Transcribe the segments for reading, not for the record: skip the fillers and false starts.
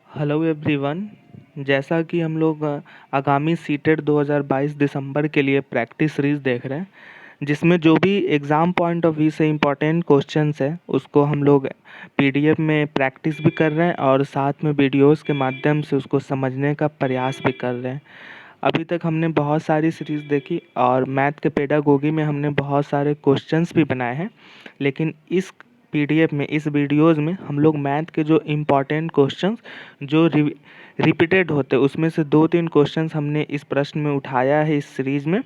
Hello everyone. जैसा कि हम लोग आगामी सीटेट 2022 दिसंबर के लिए प्रैक्टिस सीरीज़ देख रहे हैं, जिसमें जो भी एग्ज़ाम पॉइंट ऑफ व्यू से इम्पोर्टेंट क्वेश्चंस है उसको हम लोग पीडीएफ में प्रैक्टिस भी कर रहे हैं और साथ में वीडियोस के माध्यम से उसको समझने का प्रयास भी कर रहे हैं। अभी तक हमने बहुत सारी सीरीज़ देखी और मैथ के पेडागोगी में हमने बहुत सारे क्वेश्चंस भी बनाए हैं, लेकिन इस पीडीएफ में, इस वीडियोज़ में हम लोग मैथ के जो इम्पोर्टेंट क्वेश्चंस जो रिपीटेड होते हैं उसमें से 2-3 क्वेश्चंस हमने इस प्रश्न में उठाया है इस सीरीज़ में,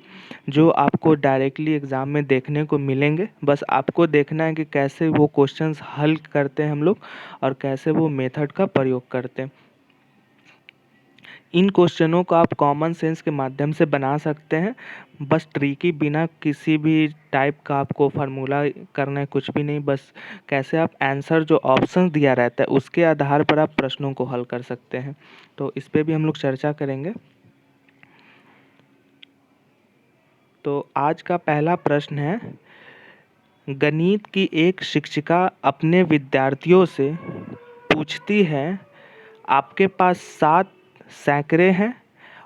जो आपको डायरेक्टली एग्ज़ाम में देखने को मिलेंगे। बस आपको देखना है कि कैसे वो क्वेश्चंस हल करते हैं हम लोग और कैसे वो मेथड का प्रयोग करते हैं। इन क्वेश्चनों को आप कॉमन सेंस के माध्यम से बना सकते हैं, बस ट्रिकी, बिना किसी भी टाइप का आपको फार्मूला करना है, कुछ भी नहीं। बस कैसे आप आंसर जो ऑप्शन दिया रहता है उसके आधार पर आप प्रश्नों को हल कर सकते हैं। तो इस पे भी हम लोग चर्चा करेंगे। तो आज का पहला प्रश्न है, गणित की एक शिक्षिका अपने विद्यार्थियों से पूछती है, आपके पास 7 सैकड़े हैं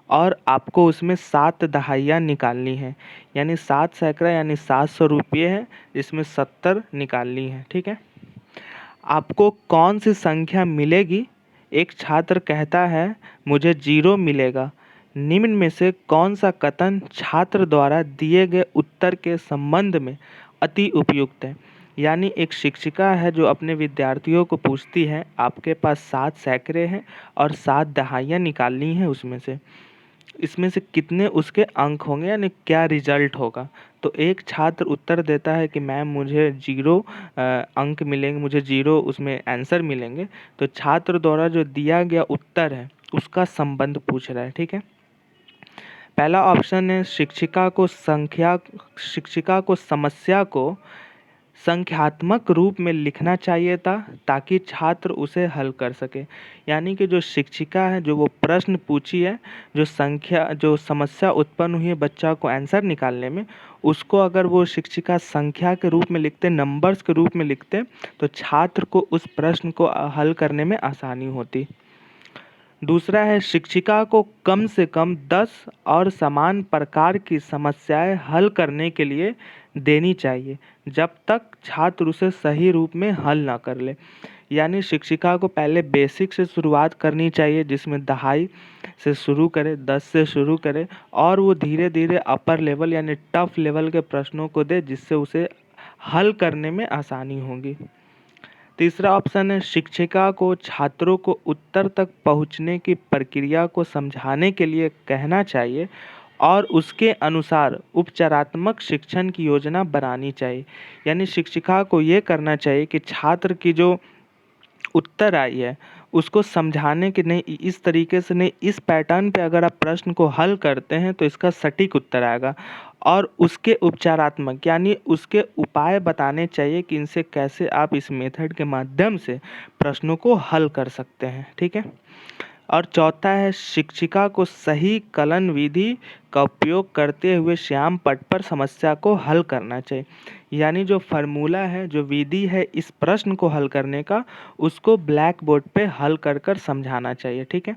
और आपको उसमें 7 दहाइयाँ निकालनी है। यानी 7 सैकड़ा यानी 700 रुपये है, जिसमें 70 निकालनी है। ठीक है, आपको कौन सी संख्या मिलेगी? एक छात्र कहता है, मुझे 0 मिलेगा। निम्न में से कौन सा कथन छात्र द्वारा दिए गए उत्तर के संबंध में अति उपयुक्त है? यानी एक शिक्षिका है जो अपने विद्यार्थियों को पूछती है, आपके पास 7 सैकड़े हैं और 7 दहाइयाँ निकालनी है, उसमें से इसमें से कितने उसके अंक होंगे, यानी क्या रिजल्ट होगा। तो एक छात्र उत्तर देता है कि मैम मुझे 0 अंक मिलेंगे, मुझे 0 उसमें आंसर मिलेंगे। तो छात्र द्वारा जो दिया गया उत्तर है उसका संबंध पूछ रहा है। ठीक है, पहला ऑप्शन है, शिक्षिका को समस्या को संख्यात्मक रूप में लिखना चाहिए था ताकि छात्र उसे हल कर सके। यानी कि जो शिक्षिका है, जो वो प्रश्न पूछी है, जो समस्या उत्पन्न हुई है बच्चा को आंसर निकालने में, उसको अगर वो शिक्षिका संख्या के रूप में लिखते, नंबर्स के रूप में लिखते, तो छात्र को उस प्रश्न को हल करने में आसानी होती। दूसरा है, शिक्षिका को कम से कम 10 और समान प्रकार की समस्याएं हल करने के लिए देनी चाहिए जब तक छात्र उसे सही रूप में हल ना कर ले। यानी शिक्षिका को पहले बेसिक से शुरुआत करनी चाहिए, जिसमें दहाई से शुरू करे, 10 से शुरू करे, और वो धीरे धीरे अपर लेवल यानी टफ लेवल के प्रश्नों को दे, जिससे उसे हल करने में आसानी होगी। तीसरा ऑप्शन है, शिक्षिका को छात्रों को उत्तर तक पहुंचने की प्रक्रिया को समझाने के लिए कहना चाहिए और उसके अनुसार उपचारात्मक शिक्षण की योजना बनानी चाहिए। यानी शिक्षिका को ये करना चाहिए कि छात्र की जो उत्तर आई है उसको समझाने कि नहीं, इस तरीके से नहीं, इस पैटर्न पे अगर आप प्रश्न को हल करते हैं तो इसका सटीक उत्तर आएगा, और उसके उपचारात्मक यानी उसके उपाय बताने चाहिए कि इनसे कैसे आप इस मेथड के माध्यम से प्रश्नों को हल कर सकते हैं। ठीक है, और चौथा है, शिक्षिका को सही कलन विधि का उपयोग करते हुए श्याम पट पर समस्या को हल करना चाहिए। यानी जो फार्मूला है, जो विधि है इस प्रश्न को हल करने का, उसको ब्लैक बोर्ड पे हल कर कर समझाना चाहिए। ठीक है,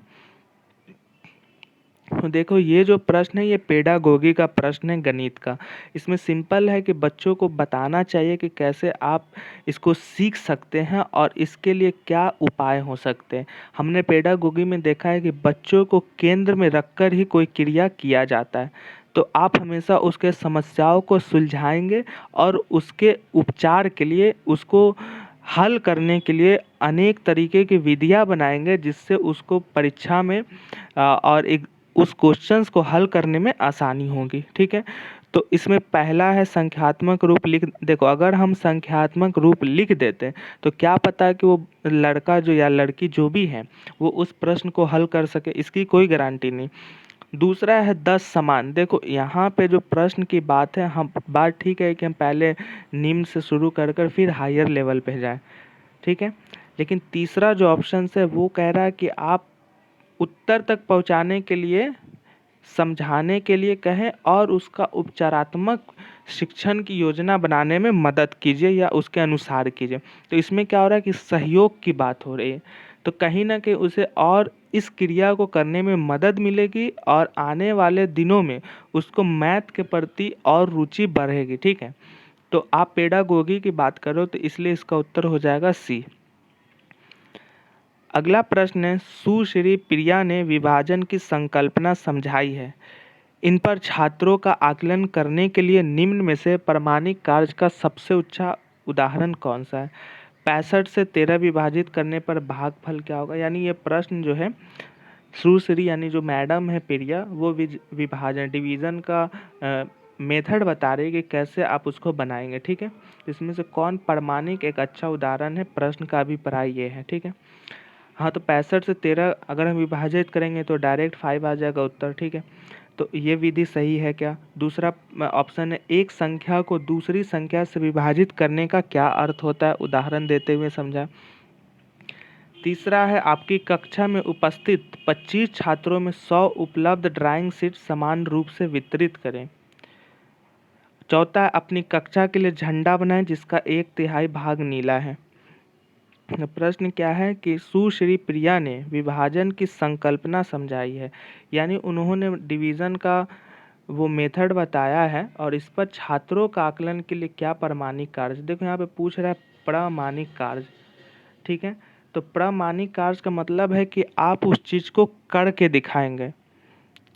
तो देखो ये जो प्रश्न है ये पेडागोगी का प्रश्न है, गणित का। इसमें सिंपल है कि बच्चों को बताना चाहिए कि कैसे आप इसको सीख सकते हैं और इसके लिए क्या उपाय हो सकते हैं। हमने पेडागोगी में देखा है कि बच्चों को केंद्र में रखकर ही कोई क्रिया किया जाता है, तो आप हमेशा उसके समस्याओं को सुलझाएंगे और उसके उपचार के लिए, उसको हल करने के लिए अनेक तरीके की विधियां बनाएंगे, जिससे उसको परीक्षा में और एक उस क्वेश्चंस को हल करने में आसानी होगी। ठीक है, तो इसमें पहला है संख्यात्मक रूप लिख। देखो, अगर हम संख्यात्मक रूप लिख देते हैं तो क्या पता है कि वो लड़का जो या लड़की जो भी है वो उस प्रश्न को हल कर सके, इसकी कोई गारंटी नहीं। दूसरा है 10 समान। देखो यहाँ पे जो प्रश्न की बात है, हम बात ठीक है कि हम पहले निम्न से शुरू कर कर फिर हायर लेवल पे जाएं, ठीक है, लेकिन तीसरा जो ऑप्शन है वो कह रहा है कि आप उत्तर तक पहुंचाने के लिए, समझाने के लिए कहें और उसका उपचारात्मक शिक्षण की योजना बनाने में मदद कीजिए या उसके अनुसार कीजिए। तो इसमें क्या हो रहा है कि सहयोग की बात हो रही है। तो कहीं न कहीं उसे और इस क्रिया को करने में मदद मिलेगी और आने वाले दिनों में उसको मैथ के प्रति और रुचि बढ़ेगी, ठीक है। तो आप पेडागोगी की बात करो तो इसलिए इसका उत्तर हो जाएगा सी। अगला प्रश्न है, सुश्री प्रिया ने विभाजन की संकल्पना समझाई है। इन पर छात्रों का आकलन करने के लिए निम्न में से प्रामाणिक कार्य का सबसे अच्छा उदाहरण कौन सा है? 65 से 13 विभाजित करने पर भागफल क्या होगा? यानी ये प्रश्न जो है सुश्री यानी जो मैडम है प्रिया, वो विभाजन डिवीज़न का मेथड बता रही है कि कैसे आप उसको बनाएंगे, ठीक है। इसमें से कौन प्रामाणिक एक अच्छा उदाहरण है, प्रश्न का अभिप्राय ये है, ठीक है। हाँ, तो 65 से 13 अगर हम विभाजित करेंगे तो डायरेक्ट 5 आ जाएगा उत्तर, ठीक है। तो ये विधि सही है क्या? दूसरा ऑप्शन है, एक संख्या को दूसरी संख्या से विभाजित करने का क्या अर्थ होता है? उदाहरण देते हुए समझा। तीसरा है, आपकी कक्षा में उपस्थित 25 छात्रों में 100 उपलब्ध ड्राइंग शीट समान रूप से वितरित करें। चौथा है, अपनी कक्षा के लिए झंडा बनाएं जिसका 1/3 भाग नीला है। प्रश्न क्या है कि सुश्री प्रिया ने विभाजन की संकल्पना समझाई है, यानी उन्होंने डिवीज़न का वो मेथड बताया है और इस पर छात्रों का आकलन के लिए क्या प्रामाणिक कार्य। देखो यहाँ पे पूछ रहा है प्रामाणिक कार्य, ठीक है। तो प्रामाणिक कार्य का मतलब है कि आप उस चीज़ को करके दिखाएंगे।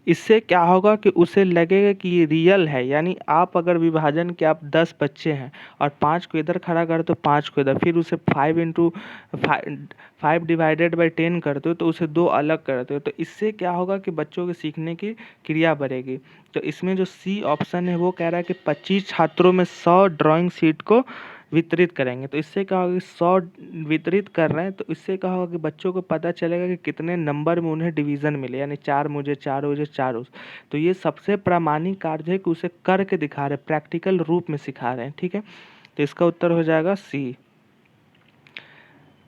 इससे क्या होगा कि उसे लगेगा कि ये रियल है। यानी आप अगर विभाजन के आप 10 बच्चे हैं और 5 को इधर खड़ा कर तो 5 को इधर, फिर उसे 5 इंटू 5 डिवाइडेड बाई 10 करते हो तो उसे 2 अलग करते हो, तो इससे क्या होगा कि बच्चों के सीखने की क्रिया बढ़ेगी। तो इसमें जो सी ऑप्शन है वो कह रहा है कि 25 छात्रों में 100 ड्राइंग शीट को वितरित करेंगे। तो इससे क्या होगा कि 100 वितरित कर रहे हैं, तो इससे क्या होगा कि बच्चों को पता चलेगा कि कितने नंबर में उन्हें डिवीज़न मिले, यानी 4 मुझे 4 मुझे 4 उस। तो ये सबसे प्रामाणिक कार्य है कि उसे करके दिखा रहे हैं, प्रैक्टिकल रूप में सिखा रहे हैं, ठीक है। तो इसका उत्तर हो जाएगा सी।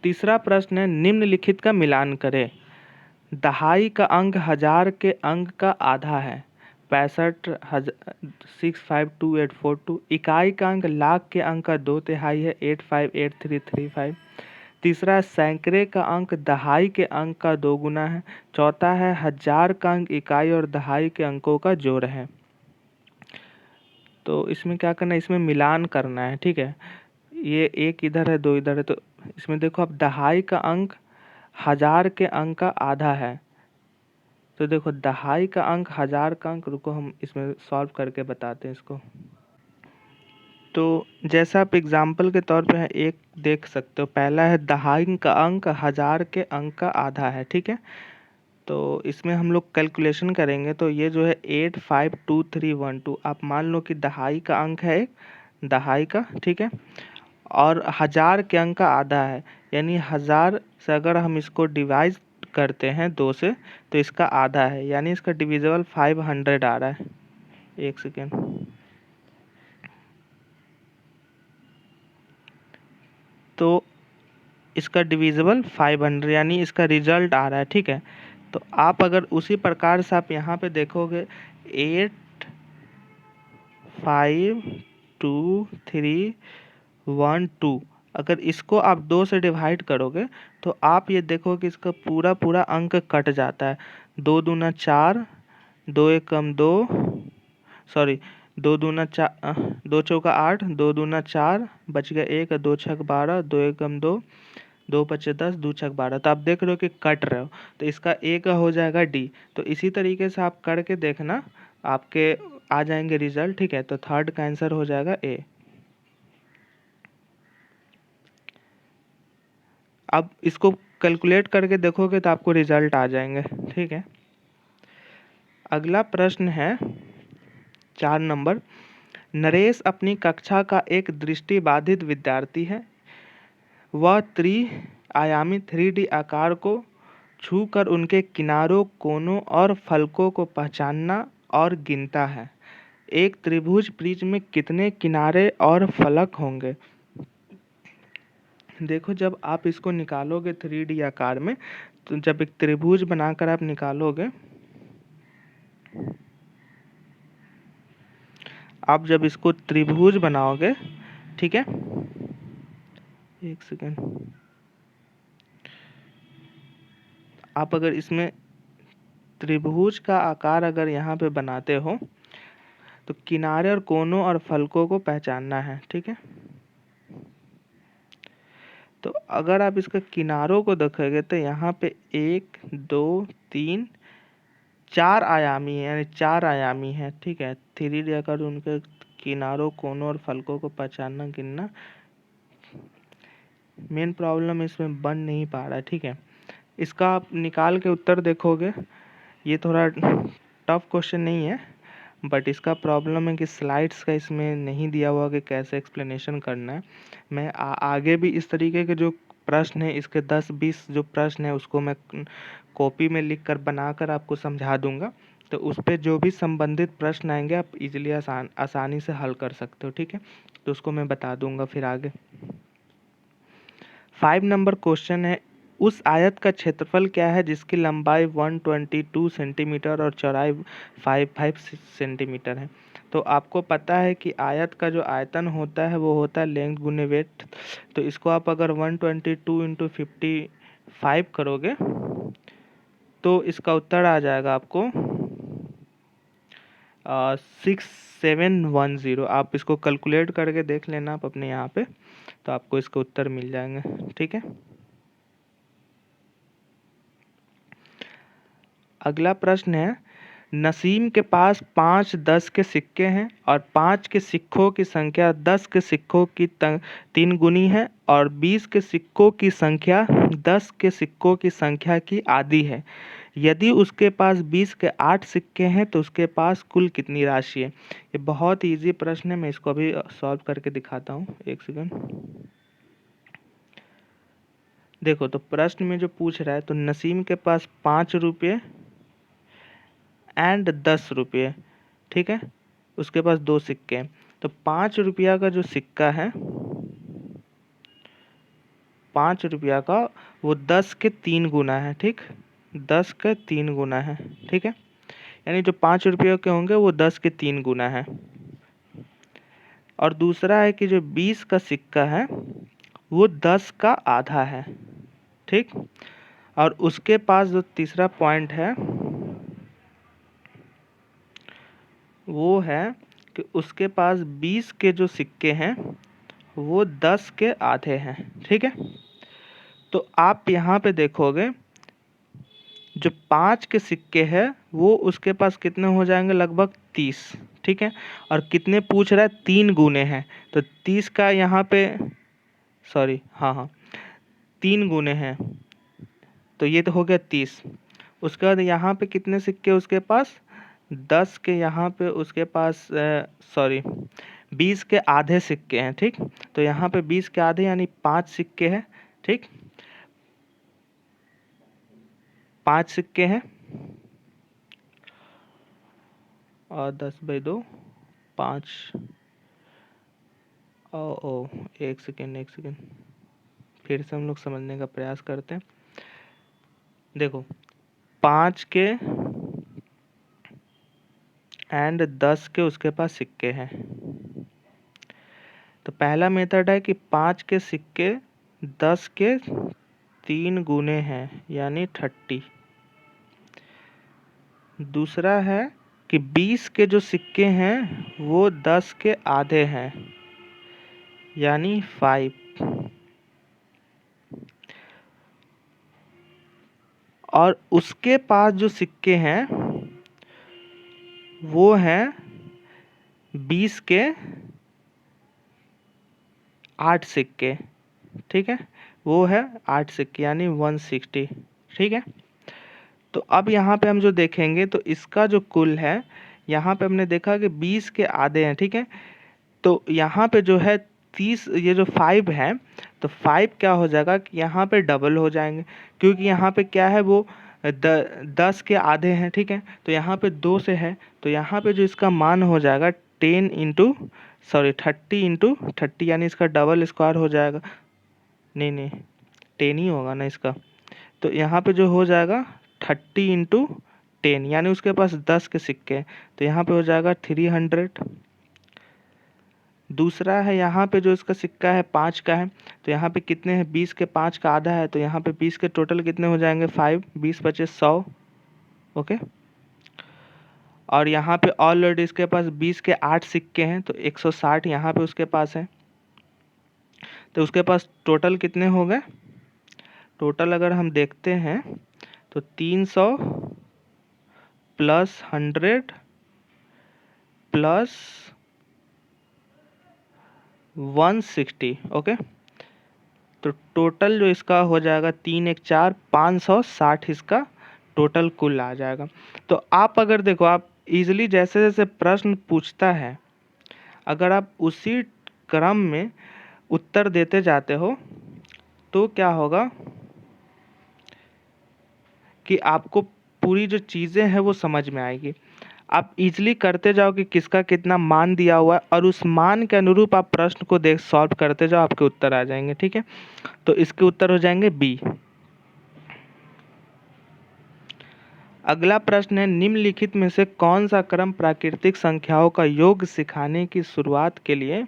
तीसरा प्रश्न है, निम्नलिखित का मिलान करें। दहाई का अंक 1000 के अंक का आधा है। 65,652,842। इकाई का अंक लाख के अंक का 2/3 है। 85,83,35। तीसरा, सैकड़े का अंक दहाई के अंक का 2 गुना है। चौथा है, 1000 का अंक इकाई और दहाई के अंकों का जोड़ है। तो इसमें क्या करना है, इसमें मिलान करना है, ठीक है। ये एक इधर है, 2 इधर है, तो इसमें देखो अब दहाई का अंक 1000 के अंक का आधा है। तो देखो दहाई का अंक 1000 का अंक, रुको हम इसमें सॉल्व करके बताते हैं इसको। तो जैसा आप एग्जाम्पल के तौर पे है एक देख सकते हो, पहला है दहाई का अंक 1000 के अंक का आधा है, ठीक है। तो इसमें हम लोग कैलकुलेशन करेंगे तो ये जो है 852312, आप मान लो कि दहाई का अंक है एक, दहाई का, ठीक है, और 1000 के अंक का आधा है, यानी 1000 से अगर हम इसको डिवाइड करते हैं 2 से तो इसका आधा है, यानी इसका डिविजिबल 500 आ रहा है। एक सेकेंड, तो इसका डिविजिबल 500 यानी इसका रिजल्ट आ रहा है, ठीक है। तो आप अगर उसी प्रकार से आप यहाँ पे देखोगे 85231 अगर इसको आप 2 से डिवाइड करोगे तो आप ये देखो कि इसका पूरा पूरा अंक कट जाता है। 2 दूना 4, 2 एकम 2, सॉरी 2 दूना 4, 2 चौका 8, 2 दूना 4, बच गया 1, 2 छक 12, 2 एकम 2, 2 पचे 10, 2 छक 12। तो आप देख रहे हो कि कट रहे हो, तो इसका ए का हो जाएगा डी। तो इसी तरीके से आप करके देखना, आपके आ जाएंगे रिजल्ट, ठीक है। तो थर्ड का आंसर हो जाएगा ए। अब इसको कैलकुलेट करके देखोगे तो आपको रिजल्ट आ जाएंगे, ठीक है। अगला प्रश्न है 4 नंबर। नरेश अपनी कक्षा का एक दृष्टिबाधित विद्यार्थी है। वह त्रि-आयामी 3D आकार को छूकर उनके किनारों, कोनों और फलकों को पहचानना और गिनता है। एक त्रिभुज प्रिज्म में कितने किनारे और फलक होंगे? देखो जब आप इसको निकालोगे 3D आकार में, तो जब एक त्रिभुज बनाकर आप निकालोगे, आप जब इसको त्रिभुज बनाओगे, ठीक है, एक सेकेंड, आप अगर इसमें त्रिभुज का आकार अगर यहाँ पे बनाते हो तो किनारे और कोनों और फलकों को पहचानना है, ठीक है। तो अगर आप इसका किनारों को देखोगे तो यहाँ पे 1 2 3 4 आयामी है, यानी 4 आयामी है, ठीक है। 3D आकार उनके किनारों, कोनों और फलकों को पहचानना, गिनना मेन प्रॉब्लम इसमें बन नहीं पा रहा है, ठीक है। इसका आप निकाल के उत्तर देखोगे, ये थोड़ा टफ क्वेश्चन नहीं है, बट इसका प्रॉब्लम है कि स्लाइड्स का इसमें नहीं दिया हुआ कि कैसे एक्सप्लेनेशन करना है। मैं आगे भी इस तरीके के जो प्रश्न है, इसके 10-20 जो प्रश्न है उसको मैं कॉपी में लिख कर बनाकर आपको समझा दूंगा। तो उस पर जो भी संबंधित प्रश्न आएंगे आप इजीली आसानी से हल कर सकते हो, ठीक है। तो उसको मैं बता दूंगा फिर आगे। 5 नंबर क्वेश्चन है, उस आयत का क्षेत्रफल क्या है जिसकी लंबाई 122 सेंटीमीटर और चौड़ाई 55 सेंटीमीटर है। तो आपको पता है कि आयत का जो आयतन होता है वो होता है लेंथ गुने वेट। तो इसको आप अगर 122 इंटू 55 करोगे तो इसका उत्तर आ जाएगा आपको 6710। आप इसको कैलकुलेट करके देख लेना आप अपने यहाँ पे, तो आपको इसका उत्तर मिल जाएंगे, ठीक है। अगला प्रश्न है, नसीम के पास 5 10 के सिक्के हैं और 5 के सिक्कों की संख्या 10 के सिक्कों की 3 गुनी है और 20 के सिक्कों की संख्या 10 के सिक्कों की संख्या की आधी है। यदि उसके पास 20 के 8 सिक्के हैं तो उसके पास कुल कितनी राशि है। ये बहुत इजी प्रश्न है, मैं इसको अभी सॉल्व करके दिखाता हूँ, एक सेकंड। देखो, तो प्रश्न में जो पूछ रहा है, तो नसीम के पास 5 रुपये एंड 10 रुपये, ठीक है। उसके पास 2 सिक्के हैं। तो 5 रुपया का जो सिक्का है, 5 रुपया का, वो 10 के 3 गुना है, ठीक। 10 के 3 गुना है, ठीक है। यानी जो 5 रुपये के होंगे वो 10 के 3 गुना है। और दूसरा है कि जो 20 का सिक्का है वो 10 का आधा है, ठीक। और उसके पास जो तीसरा पॉइंट है वो है कि उसके पास 20 के जो सिक्के हैं वो 10 के आधे हैं, ठीक है। तो आप यहाँ पे देखोगे जो 5 के सिक्के हैं वो उसके पास कितने हो जाएंगे, लगभग 30, ठीक है। और कितने पूछ रहा है, 3 गुने हैं। तो 30 का यहाँ पे, सॉरी, हाँ 3 गुने हैं, तो ये तो हो गया 30। उसके बाद यहाँ पे कितने सिक्के उसके पास, 10 के यहाँ पे उसके पास, सॉरी, 20 के आधे सिक्के हैं, ठीक। तो यहाँ पे 20 के आधे यानी 5 सिक्के हैं, ठीक। 5 सिक्के हैं और 10/2 5। ओ एक सेकेंड, फिर से हम लोग समझने का प्रयास करते हैं। देखो, 5 के एंड 10 के उसके पास सिक्के हैं। तो पहला मेथड है कि 5 के सिक्के 10 के 3 गुने हैं, यानी 30। दूसरा है कि 20 के जो सिक्के हैं वो 10 के आधे हैं, यानी 5। और उसके पास जो सिक्के हैं वो हैं 20 के 8 सिक्के, ठीक है। वो है 8 सिक्के यानी 160, ठीक है। तो अब यहाँ पे हम जो देखेंगे तो इसका जो कुल है, यहाँ पे हमने देखा कि 20 के आधे हैं, ठीक है। तो यहाँ पे जो है 30, ये जो 5 है, तो 5 क्या हो जाएगा कि यहाँ पे डबल हो जाएंगे, क्योंकि यहाँ पे क्या है, वो 10 के आधे हैं, ठीक है। तो यहाँ पे 2 से है, तो यहाँ पे जो इसका मान हो जाएगा 30 इंटू 30, यानी इसका डबल स्क्वायर हो जाएगा। नहीं 10 ही होगा ना इसका। तो यहाँ पे जो हो जाएगा 30 इंटू 10, यानी उसके पास 10 के सिक्के हैं, तो यहाँ पे हो जाएगा 300। दूसरा है यहाँ पे जो इसका सिक्का है 5 का है, तो यहाँ पे कितने हैं 20 के 5 का आधा है, तो यहाँ पे 20 के टोटल कितने हो जाएंगे 5, 20 पचे 100। ओके। और यहाँ पे ऑलरेडी इसके पास 20 के 8 सिक्के हैं, तो 160 यहाँ पे उसके पास है। तो उसके पास टोटल कितने हो गए, टोटल अगर हम देखते हैं तो 300 प्लस 100 प्लस 160। ओके। तो टोटल जो इसका हो जाएगा 3 1 4 560 इसका टोटल कुल आ जाएगा। तो आप अगर देखो, आप इजीली जैसे जैसे प्रश्न पूछता है, अगर आप उसी क्रम में उत्तर देते जाते हो तो क्या होगा कि आपको पूरी जो चीज़ें हैं वो समझ में आएगी। आप इजीली करते जाओ कि किसका कितना मान दिया हुआ है, और उस मान के अनुरूप आप प्रश्न को देख सॉल्व करते जाओ, आपके उत्तर आ जाएंगे। ठीक है, तो इसके उत्तर हो जाएंगे बी। अगला प्रश्न है, निम्नलिखित में से कौन सा क्रम प्राकृतिक संख्याओं का योग सिखाने की शुरुआत के लिए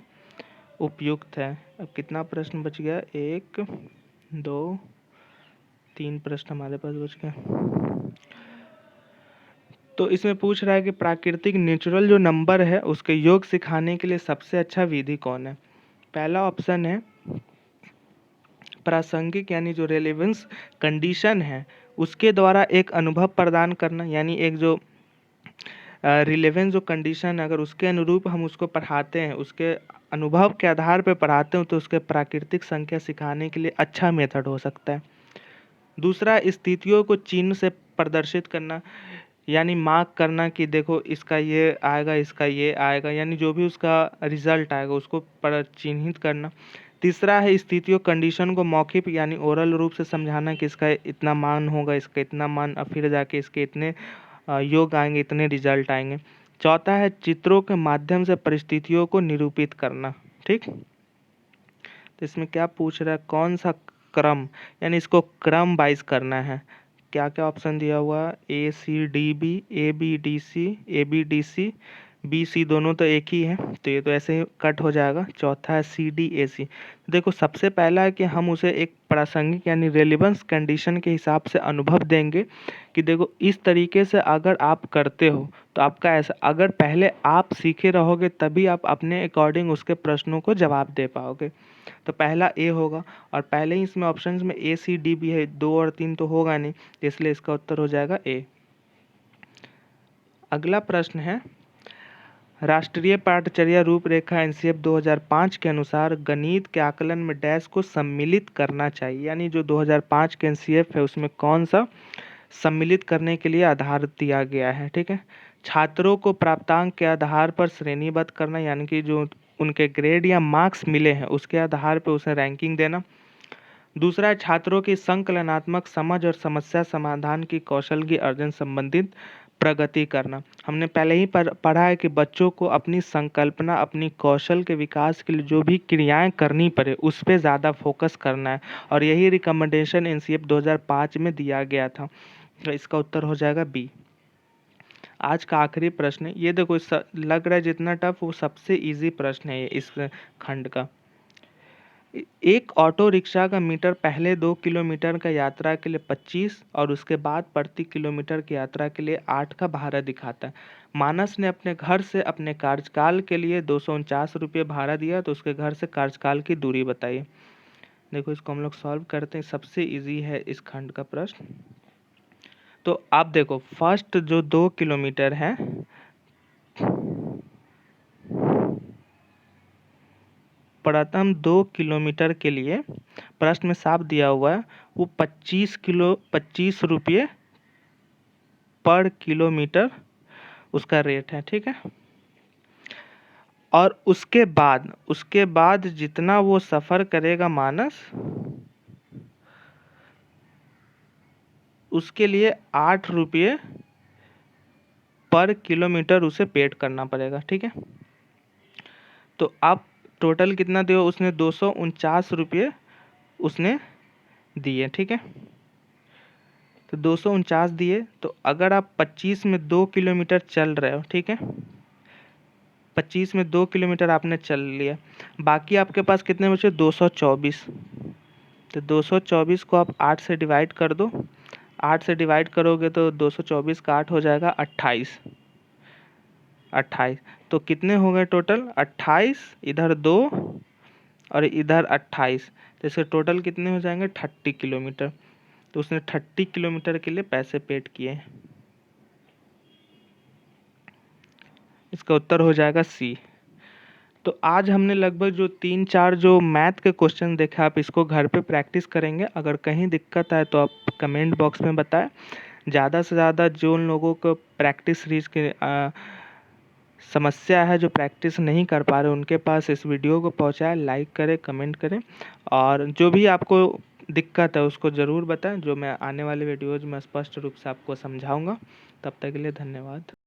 उपयुक्त है। अब कितना प्रश्न बच गया, 1 2 3 प्रश्न हमारे पास बच गए। तो इसमें पूछ रहा है कि प्राकृतिक नेचुरल जो नंबर है उसके योग सिखाने के लिए सबसे अच्छा विधि कौन है। पहला ऑप्शन है प्रासंगिक, यानी जो रेलेवेंस कंडीशन है उसके द्वारा एक अनुभव प्रदान करना, यानी एक जो रिलेवेंस जो कंडीशन है अगर उसके अनुरूप हम उसको पढ़ाते हैं, उसके अनुभव के आधार पर पढ़ाते हैं, तो उसके प्राकृतिक संख्या सिखाने के लिए अच्छा मेथड हो सकता है। दूसरा, स्थितियों को चिन्ह से प्रदर्शित करना, यानी मार्क करना कि देखो इसका ये आएगा, इसका ये आएगा, यानी जो भी उसका रिजल्ट आएगा उसको चिन्हित करना। तीसरा है स्थितियों कंडीशन को मौखिक यानी ओरल रूप से समझाना कि इसका इतना मान होगा, इसका इतना मान, और फिर जाके इसके इतने योग आएंगे, इतने रिजल्ट आएंगे। चौथा है चित्रों के माध्यम से परिस्थितियों को निरूपित करना। ठीक, तो इसमें क्या पूछ रहा है, कौन सा क्रम, यानी इसको क्रम वाइज करना है। क्या क्या ऑप्शन दिया हुआ है, A C D B, A B D C, A B D C, B C दोनों तो एक ही है, तो ये तो ऐसे ही कट हो जाएगा। चौथा है सी डी ए सी। देखो सबसे पहला है कि हम उसे एक प्रासंगिक यानी रेलेवेंस कंडीशन के हिसाब से अनुभव देंगे कि देखो इस तरीके से अगर आप करते हो तो आपका ऐसा, अगर पहले आप सीखे रहोगे तभी आप अपने अकॉर्डिंग उसके प्रश्नों को जवाब दे पाओगे। तो पहला ए होगा, और पहले ही इसमें ऑप्शंस में ए सी डी भी है, 2 और 3 तो होगा नहीं, इसलिए इसका उत्तर हो जाएगा ए। अगला प्रश्न है, राष्ट्रीय पाठचर्या रूपरेखा एनसीएफ 2005 के अनुसार गणित के आकलन में डैश को सम्मिलित करना चाहिए, यानी जो 2005 के एनसीएफ है उसमें कौन सा सम्मिलित करने के लिए आधार दिया गया है। ठीक है, छात्रों को प्राप्तांक के आधार पर श्रेणीबद्ध करना, यानी कि जो उनके ग्रेड या मार्क्स मिले हैं उसके आधार पर उसे रैंकिंग देना। दूसरा है छात्रों की संकलनात्मक समझ और समस्या समाधान की कौशल की अर्जन संबंधित प्रगति करना। हमने पहले ही पढ़ा है कि बच्चों को अपनी संकल्पना, अपनी कौशल के विकास के लिए जो भी क्रियाएं करनी पड़े उस पर ज़्यादा फोकस करना है, और यही रिकमेंडेशन एनसीएफ 2005 में दिया गया था। तो इसका उत्तर हो जाएगा बी। आज का आखिरी प्रश्न है, ये देखो लग रहा है जितना टफ वो सबसे इजी प्रश्न है ये इस खंड का। एक ऑटो रिक्शा का मीटर पहले 2 किलोमीटर का यात्रा के लिए 25 और उसके बाद प्रति किलोमीटर की यात्रा के लिए 8 का भाड़ा दिखाता है। मानस ने अपने घर से अपने कार्यकाल के लिए 249 रुपये भाड़ा दिया, तो उसके घर से कार्यकाल की दूरी बताइए। देखो इसको हम लोग सॉल्व करते हैं, सबसे इजी है इस खंड का प्रश्न। तो आप देखो फर्स्ट जो 2 किलोमीटर है, प्रथम 2 किलोमीटर के लिए प्रश्न में साफ दिया हुआ है वो 25 रुपये पर किलोमीटर उसका रेट है। ठीक है, और उसके बाद जितना वो सफ़र करेगा मानस, उसके लिए 8 रुपये पर किलोमीटर उसे पेड करना पड़ेगा। ठीक है, तो आप टोटल कितना दिए, उसने 249 रुपये उसने दिए। ठीक है, तो 249 दिए, तो अगर आप 25 में 2 किलोमीटर चल रहे हो, ठीक है, 25 में 2 किलोमीटर आपने चल लिया, बाकी आपके पास कितने बचे? 224। तो 224 को आप 8 से डिवाइड कर दो। 8 से डिवाइड करोगे तो 224 का 8 हो जाएगा 28। 28 तो कितने हो गए टोटल? 28, इधर 2 और इधर 28, तो इसके टोटल कितने हो जाएंगे? 30 किलोमीटर। तो उसने 30 किलोमीटर के लिए पैसे पेड किए। इसका उत्तर हो जाएगा सी। तो आज हमने लगभग जो 3-4 जो मैथ के क्वेश्चन देखे, आप इसको घर पे प्रैक्टिस करेंगे। अगर कहीं दिक्कत आए तो आप कमेंट बॉक्स में बताएं। ज़्यादा से ज़्यादा जो उन लोगों को प्रैक्टिस रीच के समस्या है, जो प्रैक्टिस नहीं कर पा रहे, उनके पास इस वीडियो को पहुंचाएं, लाइक करें, कमेंट करें, और जो भी आपको दिक्कत है उसको ज़रूर बताएं, जो मैं आने वाले वीडियोज़ में स्पष्ट रूप से आपको समझाऊंगा। तब तक के लिए धन्यवाद।